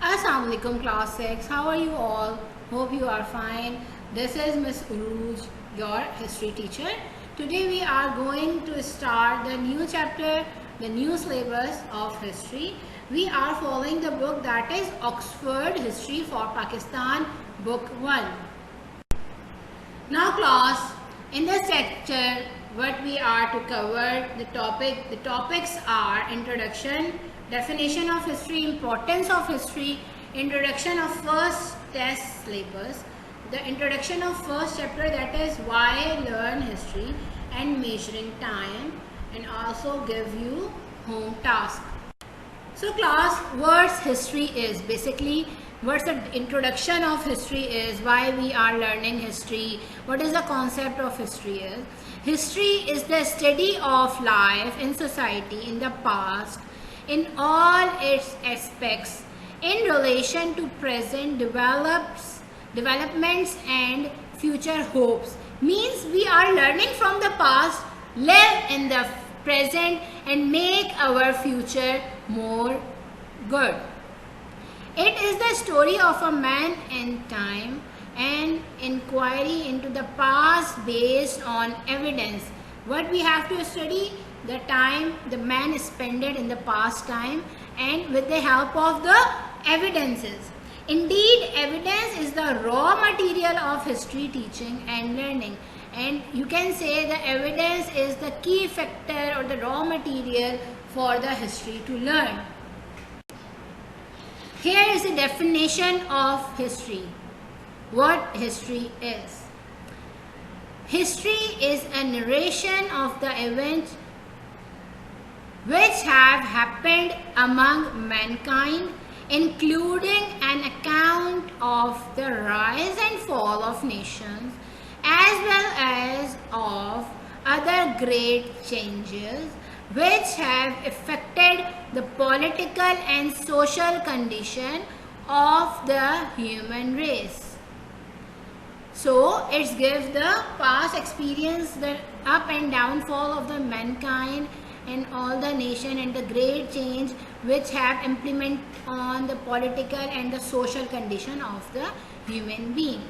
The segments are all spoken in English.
Assalamu alaikum class 6. How are you all? Hope you are fine. This is Miss Uruj, your history teacher. Today we are going to start the new chapter, the new syllabus of history. We are following the book that is Oxford History for Pakistan, Book 1. Now class, in this lecture, what we are to cover, the topics are introduction, definition of history, importance of history, introduction of first test syllabus, the introduction of first chapter, that is why learn history, and measuring time, and also give you home task. So class, what's history is basically, what's the introduction of history is, why we are learning history, what is the concept of history is. History is the study of life in society in the past in all its aspects in relation to present developments and future hopes. Means we are learning from the past, live in the present and make our future more good. It is the story of a man in time and inquiry into the past based on evidence. What we have to study, the time the man spent in the past time and with the help of the evidences. Indeed, evidence is the raw material of history teaching and learning. And you can say the evidence is the key factor or the raw material for the history to learn. Here is the definition of history. What history is. History is a narration of the events which have happened among mankind, including an account of the rise and fall of nations, as well as of other great changes which have affected the political and social condition of the human race. So it gives the past experience, the up and downfall of the mankind and all the nation and the great change which have implement on the political and the social condition of the human being.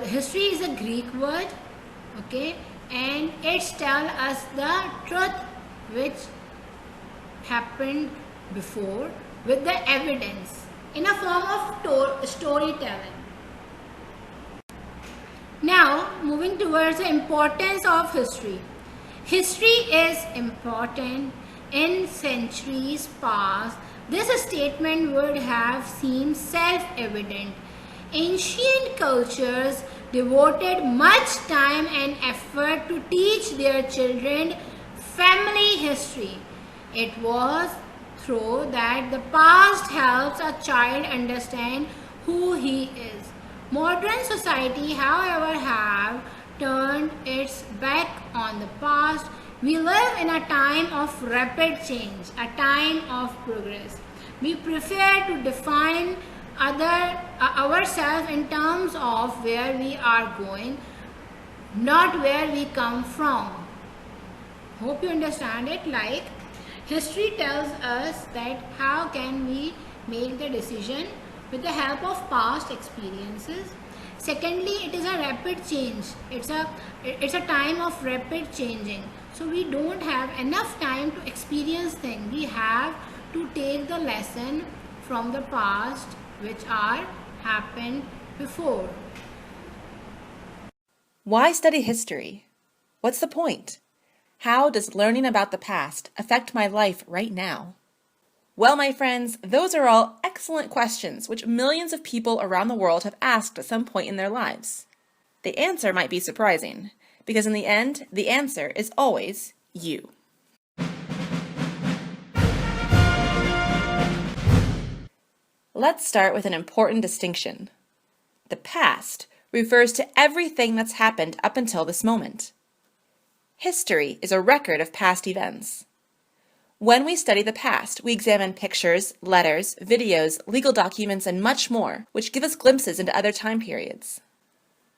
History is a Greek word, okay, and it tells us the truth which happened before with the evidence in a form of storytelling. Now moving towards the importance of history. History is important. In centuries past, this statement would have seemed self-evident. Ancient cultures devoted much time and effort to teach their children family history. It was through that the past helps a child understand who he is. Modern society, however, have turned its back on the past. We live in a time of rapid change, a time of progress. We prefer to define ourselves in terms of where we are going, not where we come from. Hope you understand it. Like, history tells us that how can we make the decision with the help of past experiences. Secondly, it is a rapid change. It's a time of rapid changing. So we don't have enough time to experience things. We have to take the lesson from the past which are happened before. Why study history? What's the point? How does learning about the past affect my life right now? Well, my friends, those are all excellent questions which millions of people around the world have asked at some point in their lives. The answer might be surprising, because in the end, the answer is always you. Let's start with an important distinction. The past refers to everything that's happened up until this moment. History is a record of past events. When we study the past, we examine pictures, letters, videos, legal documents, and much more, which give us glimpses into other time periods.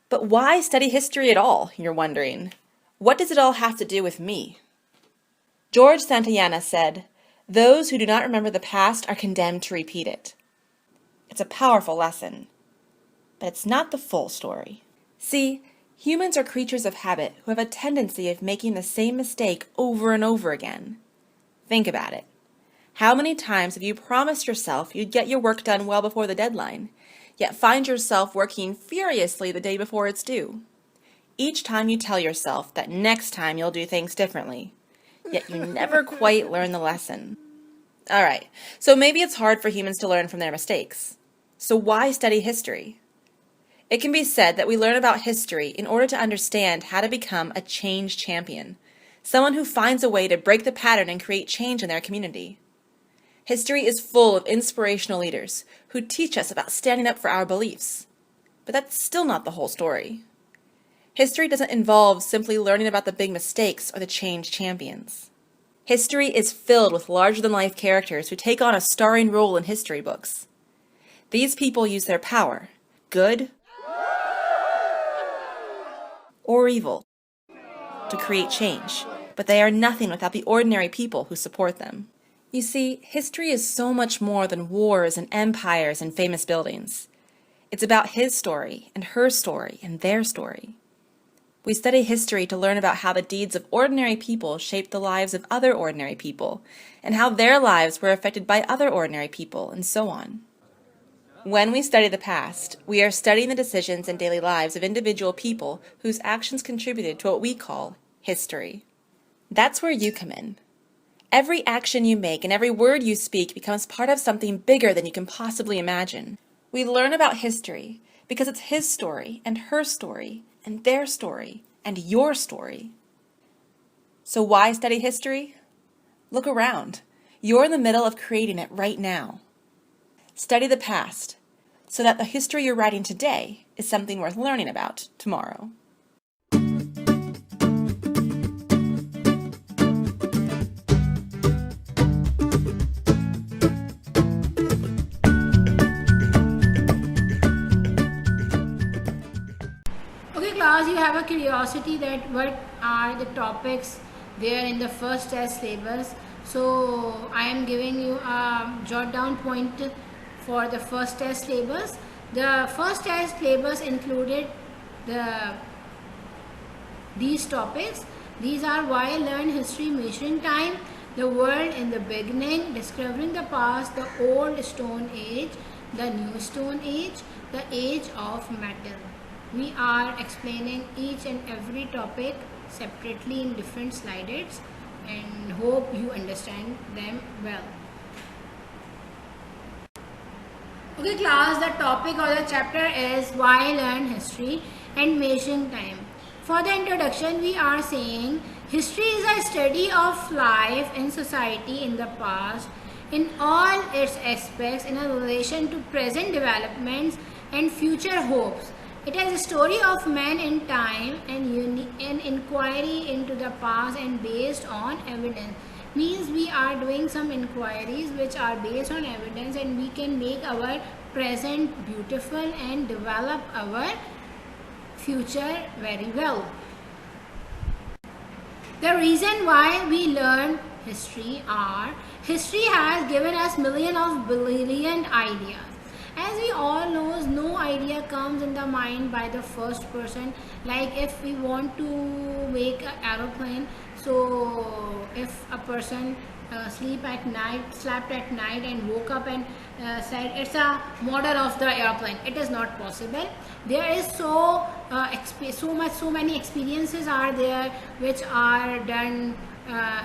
But why study history at all, you're wondering? What does it all have to do with me? George Santayana said, Those who do not remember the past are condemned to repeat it. It's a powerful lesson, but it's not the full story. See, humans are creatures of habit who have a tendency of making the same mistake over and over again. Think about it. How many times have you promised yourself you'd get your work done well before the deadline, yet find yourself working furiously the day before it's due? Each time you tell yourself that next time you'll do things differently, yet you never quite learn the lesson. All right, so maybe it's hard for humans to learn from their mistakes. So why study history? It can be said that we learn about history in order to understand how to become a change champion, someone who finds a way to break the pattern and create change in their community. History is full of inspirational leaders who teach us about standing up for our beliefs. But that's still not the whole story. History doesn't involve simply learning about the big mistakes or the change champions. History is filled with larger-than-life characters who take on a starring role in history books. These people use their power, good or evil, to create change, but they are nothing without the ordinary people who support them. You see, history is so much more than wars and empires and famous buildings. It's about his story and her story and their story. We study history to learn about how the deeds of ordinary people shaped the lives of other ordinary people, and how their lives were affected by other ordinary people, and so on. When we study the past, we are studying the decisions and daily lives of individual people whose actions contributed to what we call history. That's where you come in. Every action you make and every word you speak becomes part of something bigger than you can possibly imagine. We learn about history because it's his story and her story and their story and your story. So why study history? Look around. You're in the middle of creating it right now. Study the past so that the history you're writing today is something worth learning about tomorrow. Okay class, you have a curiosity that what are the topics there in the first test syllabus. So I am giving you a jot down point for the first test syllabus. The first test syllabus included these topics. These are why learn history, measuring time, the world in the beginning, discovering the past, the old stone age, the new stone age, the age of metal. We are explaining each and every topic separately in different slides and hope you understand them well. Okay class, the topic or the chapter is why learn history and measuring time. For the introduction, we are saying history is a study of life in society in the past in all its aspects in a relation to present developments and future hopes. It is a story of man in time and an inquiry into the past and based on evidence. Means we are doing some inquiries which are based on evidence and we can make our present beautiful and develop our future very well. The reason why we learn history are history has given us millions of brilliant ideas. As we all know, no idea comes in the mind by the first person. Like if we want to make an aeroplane, so if a person slept at night and woke up and said it's a model of the airplane, it is not possible. There is so many experiences are there which are done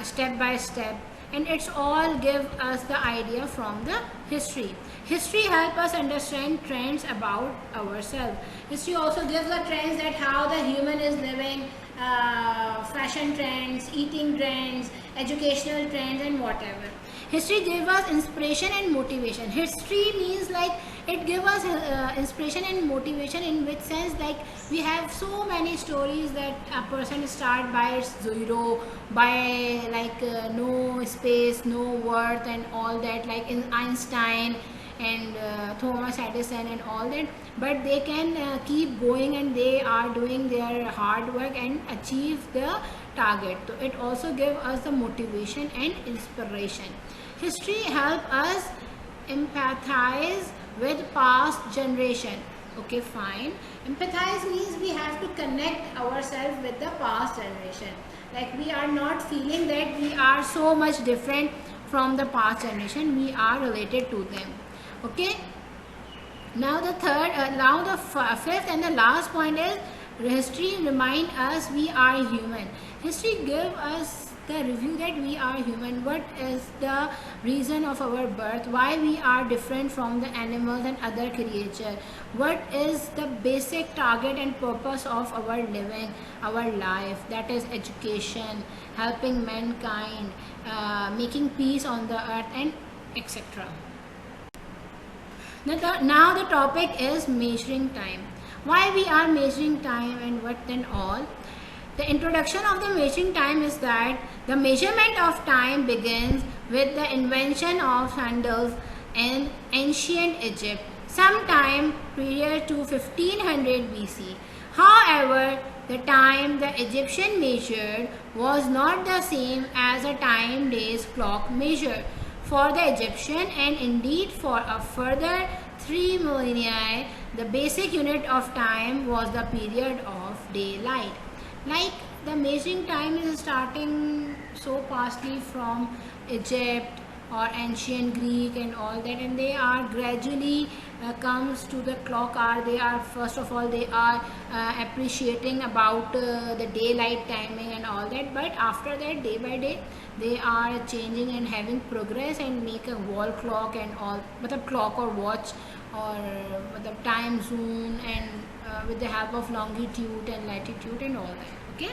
step by step, and it's all give us the idea from the history. History help us understand trends about ourselves. History also gives the trends that how the human is living, fashion trends, eating trends, educational trends and whatever. History gives us inspiration and motivation. History means like it gives us inspiration and motivation in which sense like we have so many stories that a person start by zero, by like no space, no worth and all that, like in Einstein and Thomas Edison and all that, but they can keep going and they are doing their hard work and achieve the target. So it also gives us the motivation and inspiration. History help us empathize with past generation. Okay, fine. Empathize means we have to connect ourselves with the past generation. Like we are not feeling that we are so much different from the past generation. We are related to them. Okay. Now the fifth and the last point is history remind us we are human. History give us the review that we are human. What is the reason of our birth? Why we are different from the animals and other creatures? What is the basic target and purpose of our living, our life? That is education, helping mankind, making peace on the earth, and etc. Now the topic is measuring time. Why we are measuring time and what and all. The introduction of the measuring time is that the measurement of time begins with the invention of sandals in ancient Egypt, sometime prior to 1500 BC. However, the time the Egyptian measured was not the same as a time days clock measure for the Egyptian, and indeed for a further 3 millennia the basic unit of time was the period of daylight. Like the measuring time is starting so pastly from Egypt or ancient Greek and all that, and they are gradually comes to the clock hour. They are first of all they are appreciating about the daylight timing and all that, but after that day by day they are changing and having progress and make a wall clock and all, but a clock or watch or the time zone, and with the help of longitude and latitude and all that. Okay,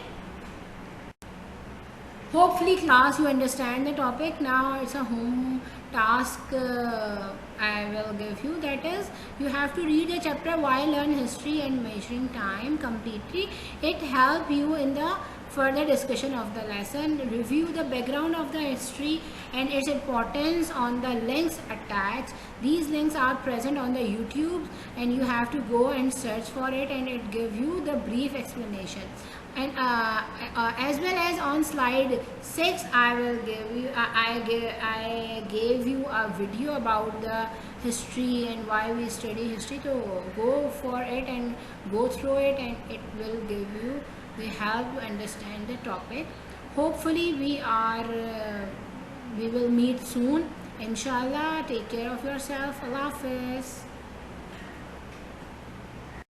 hopefully class you understand the topic. Now it's a home task I will give you, that is you have to read the chapter Why Learn History and Measuring Time completely. It help you in the further discussion of the lesson. Review the background of the history and its importance on the links attached. These links are present on the YouTube and you have to go and search for it, and it give you the brief explanation. And as well as on slide 6 I will give you I gave you a video about the history and why we study history. So go for it and go through it, and it will give you the help to understand the topic. Hopefully we will meet soon, inshallah. Take care of yourself. Allah Hafiz.